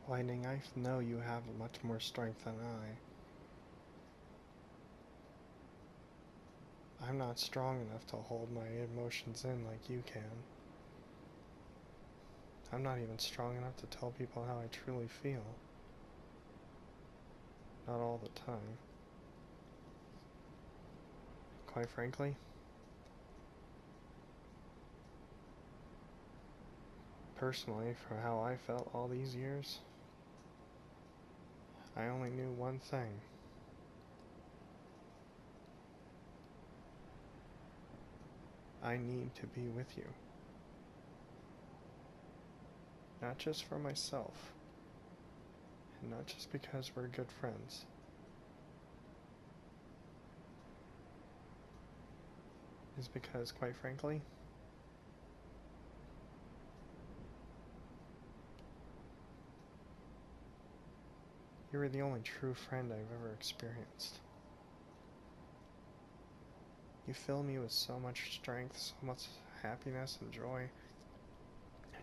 Lightning, I know you have much more strength than I. I'm not strong enough to hold my emotions in like you can. I'm not even strong enough to tell people how I truly feel. Not all the time. Quite frankly, personally, for how I felt all these years, I only knew one thing. I need to be with you. Not just for myself, and not just because we're good friends. Is because, quite frankly, you were the only true friend I've ever experienced. You fill me with so much strength, so much happiness and joy,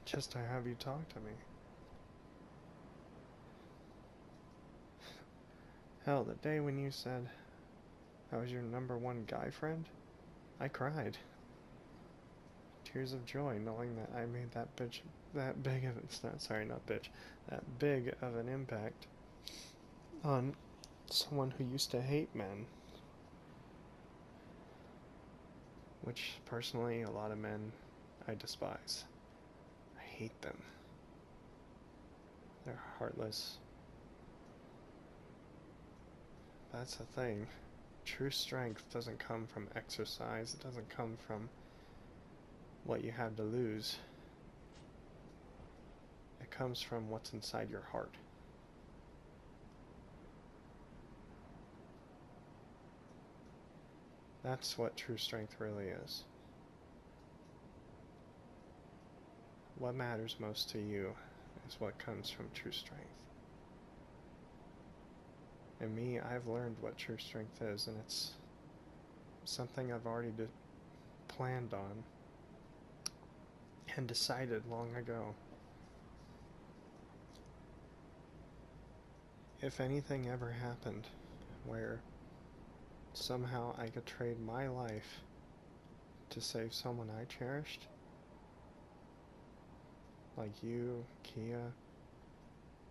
just to have you talk to me. Hell, the day when you said I was your #1 guy friend, I cried. Tears of joy knowing that I made that big of that big of an impact on someone who used to hate men. Which, personally, a lot of men I despise. I hate them. They're heartless. That's the thing. True strength doesn't come from exercise. It doesn't come from what you have to lose. It comes from what's inside your heart. That's what true strength really is. What matters most to you is what comes from true strength. And me, I've learned what true strength is, and it's something I've already planned on and decided long ago. If anything ever happened where somehow I could trade my life to save someone I cherished, like you, Kia,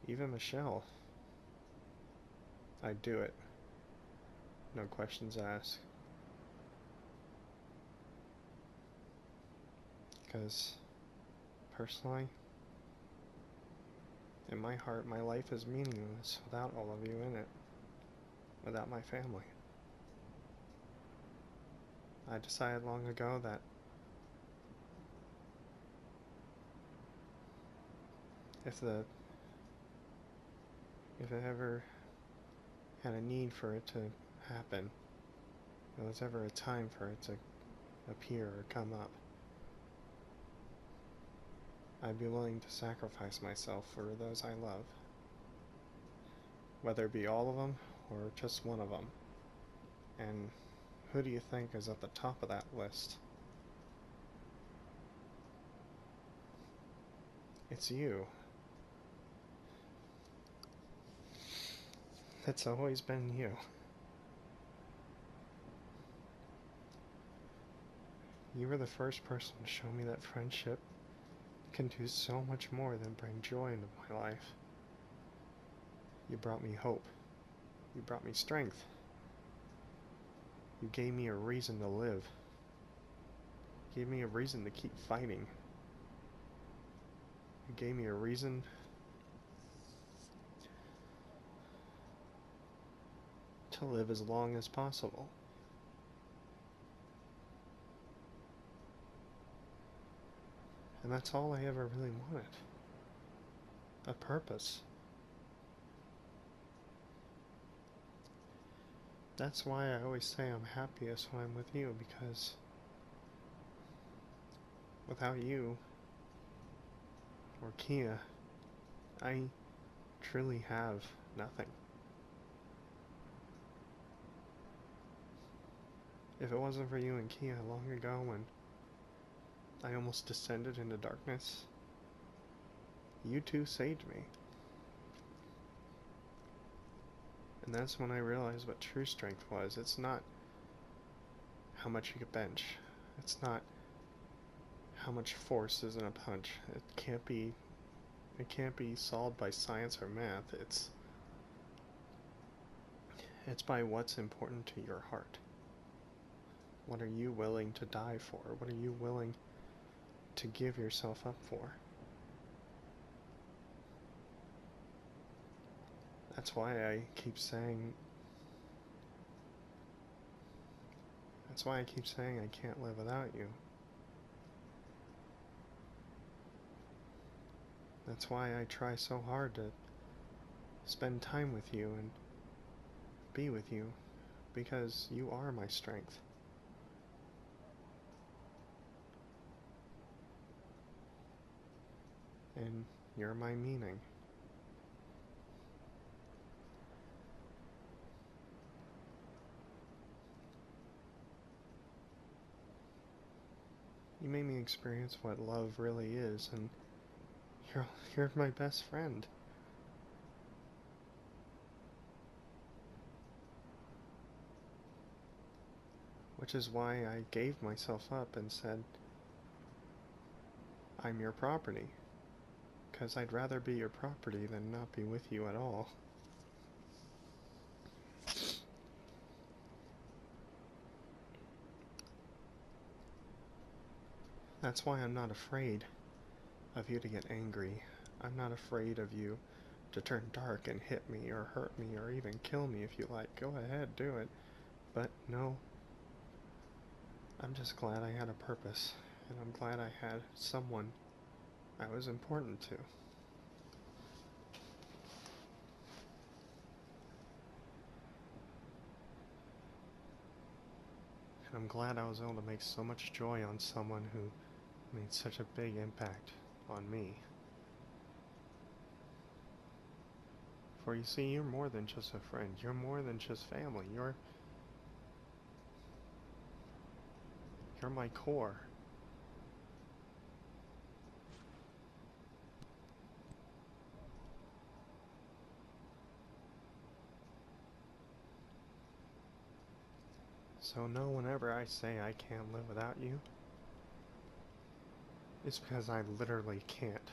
even Michelle, I'd do it. No questions asked. Because, personally, in my heart, my life is meaningless without all of you in it. Without my family. I decided long ago that if it ever had a need for it to happen, there was ever a time for it to appear or come up, I'd be willing to sacrifice myself for those I love. Whether it be all of them or just one of them. And who do you think is at the top of that list? It's you. It's always been you. You were the first person to show me that friendship can do so much more than bring joy into my life. You brought me hope. You brought me strength. You gave me a reason to live. You gave me a reason to keep fighting. You gave me a reason to live as long as possible. And that's all I ever really wanted. A purpose. That's why I always say I'm happiest when I'm with you, because without you, or Kia, I truly have nothing. If it wasn't for you and Kia long ago when I almost descended into darkness, you two saved me. And that's when I realized what true strength was. It's not how much you can bench. It's not how much force is in a punch. It can't be solved by science or math. It's by what's important to your heart. What are you willing to die for? What are you willing to give yourself up for? That's why I keep saying I can't live without you. That's why I try so hard to spend time with you and be with you, because you are my strength. And you're my meaning. You made me experience what love really is, and you're my best friend. Which is why I gave myself up and said, I'm your property. Because I'd rather be your property than not be with you at all. That's why I'm not afraid of you to get angry. I'm not afraid of you to turn dark and hit me or hurt me or even kill me if you like. Go ahead, do it. But no, I'm just glad I had a purpose, and I'm glad I had someone I was important to. And I'm glad I was able to make so much joy on someone who made such a big impact on me. For you see, you're more than just a friend. You're more than just family. You're my core. So know whenever I say I can't live without you, it's because I literally can't.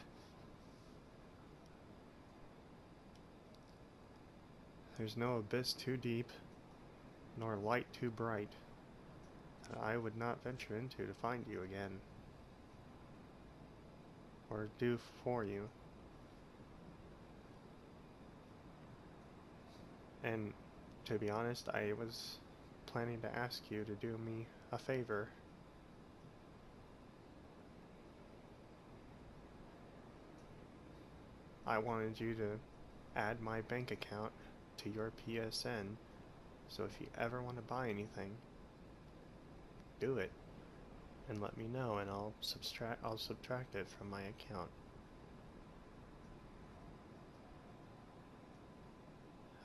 There's no abyss too deep, nor light too bright, that I would not venture into to find you again, or do for you. And to be honest, I was planning to ask you to do me a favor. I wanted you to add my bank account to your PSN, so if you ever want to buy anything, do it and let me know, and I'll subtract it from my account.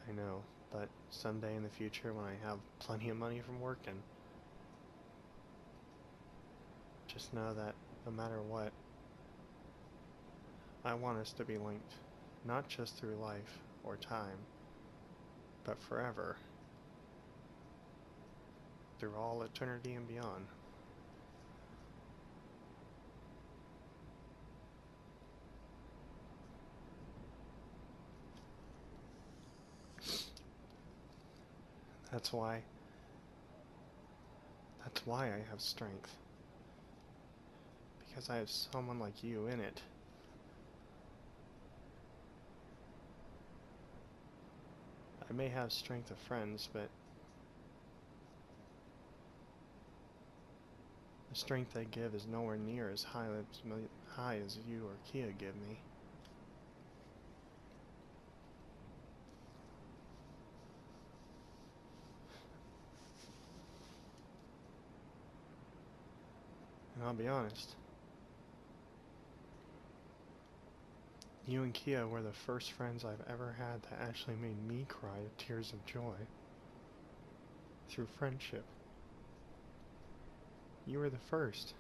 I know, but someday in the future when I have plenty of money from working, just know that no matter what, I want us to be linked, not just through life or time, but forever, through all eternity and beyond. That's why I have strength, because I have someone like you in it. I may have strength of friends, but the strength I give is nowhere near as high as you or Kia give me. And I'll be honest, you and Kia were the first friends I've ever had that actually made me cry tears of joy through friendship. You were the first.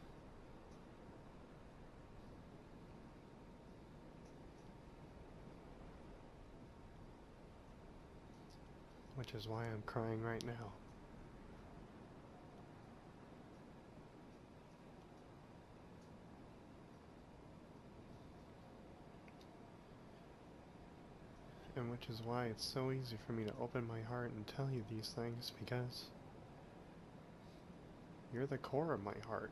which is why I'm crying right now. And which is why it's so easy for me to open my heart and tell you these things, because you're the core of my heart.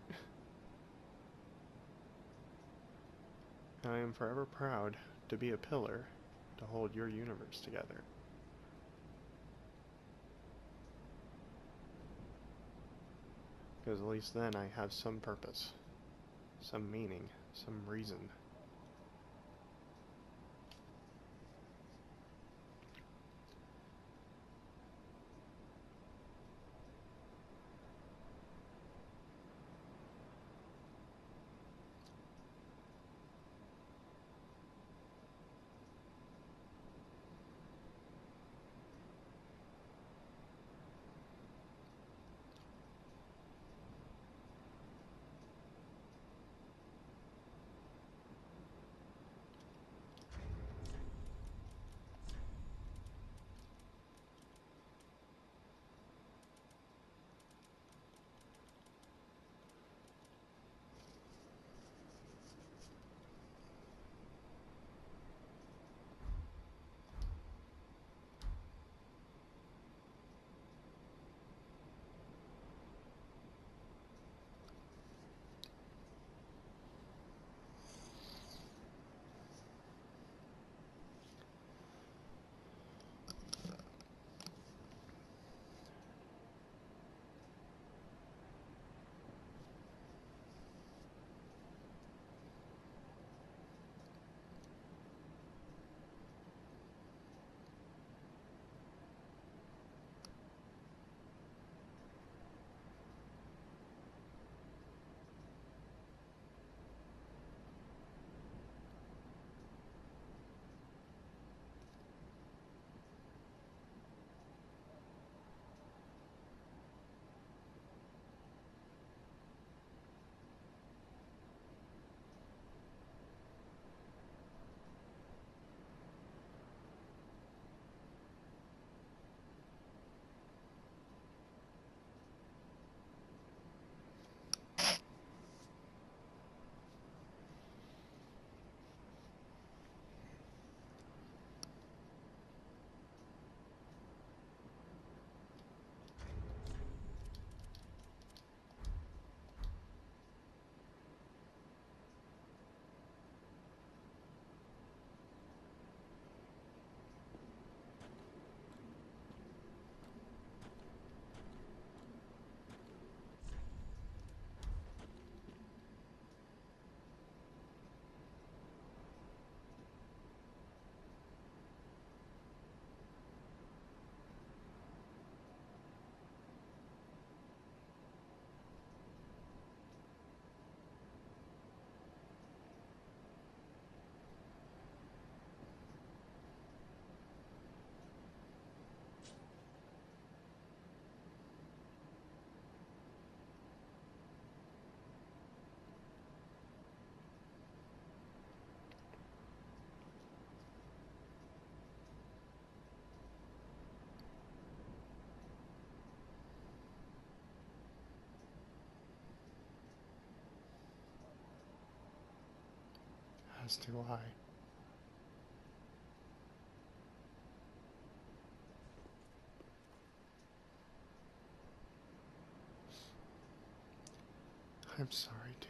And I am forever proud to be a pillar to hold your universe together. Because at least then I have some purpose, some meaning, some reason. As do I. I'm sorry too.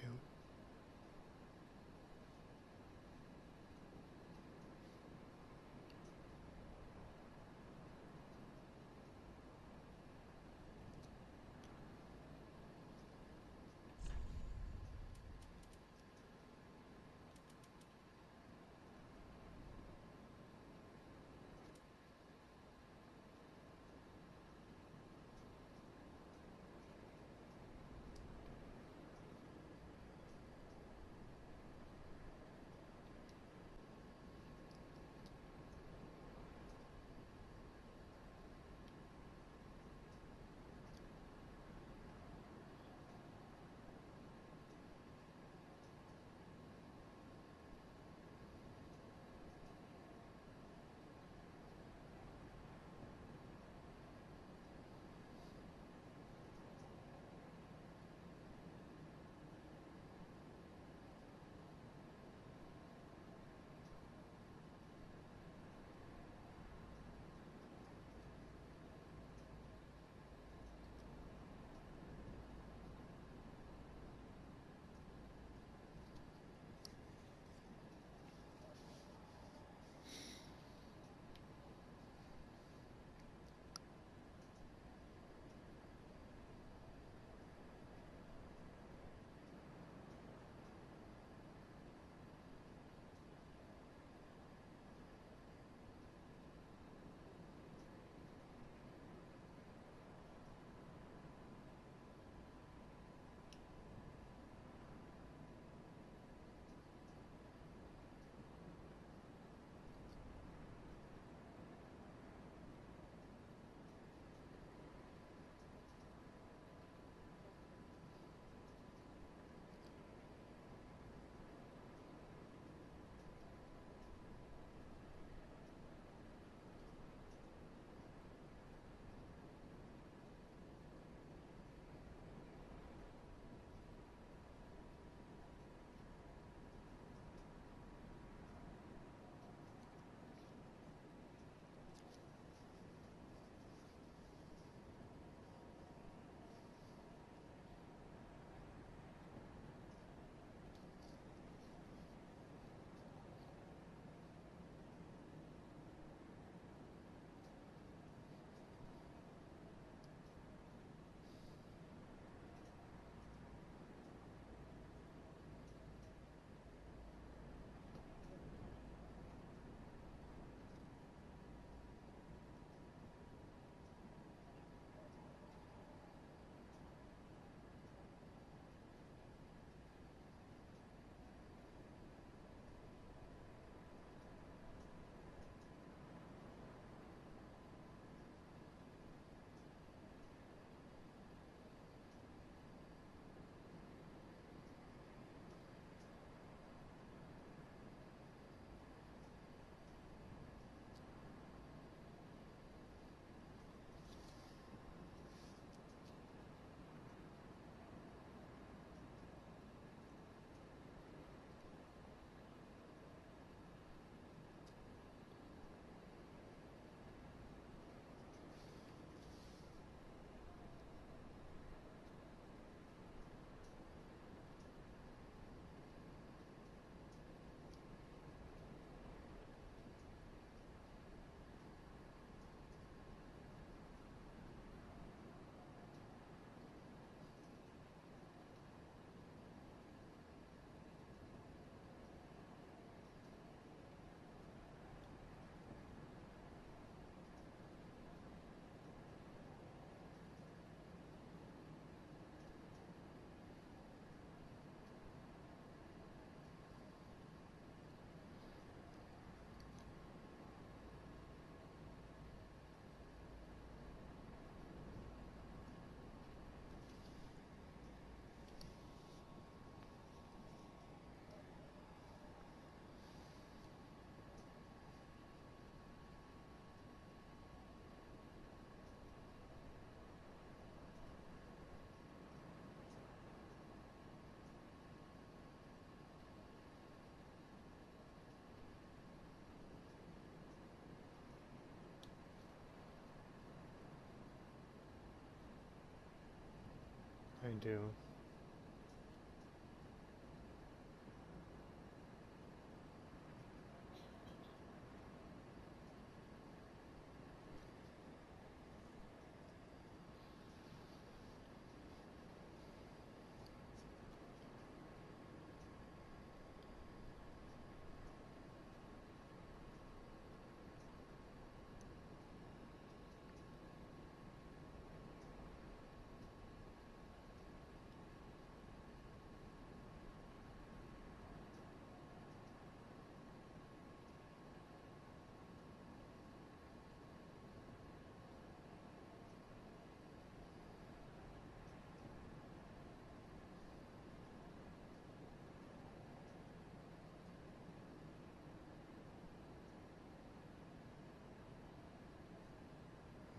I do.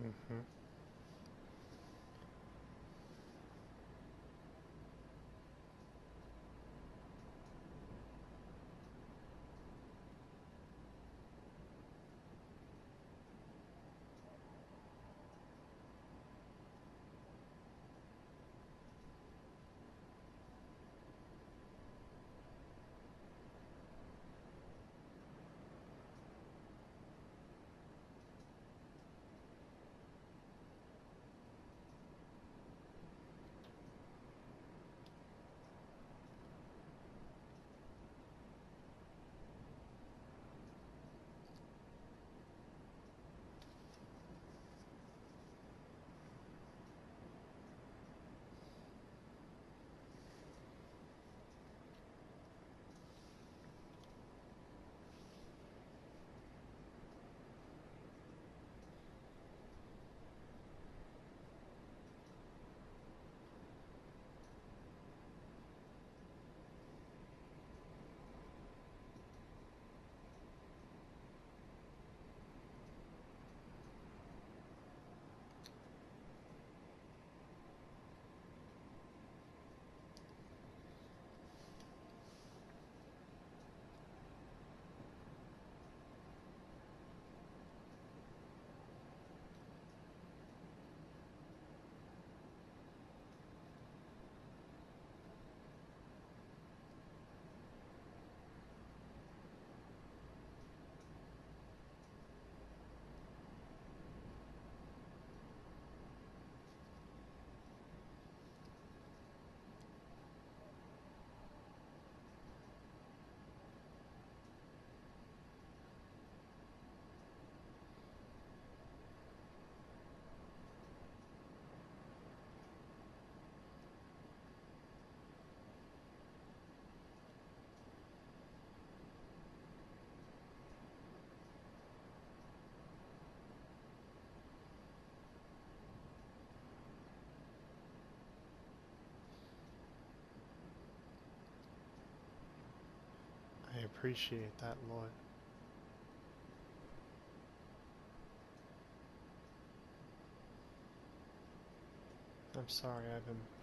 Mm-hmm. I appreciate that, Lord. I'm sorry I've been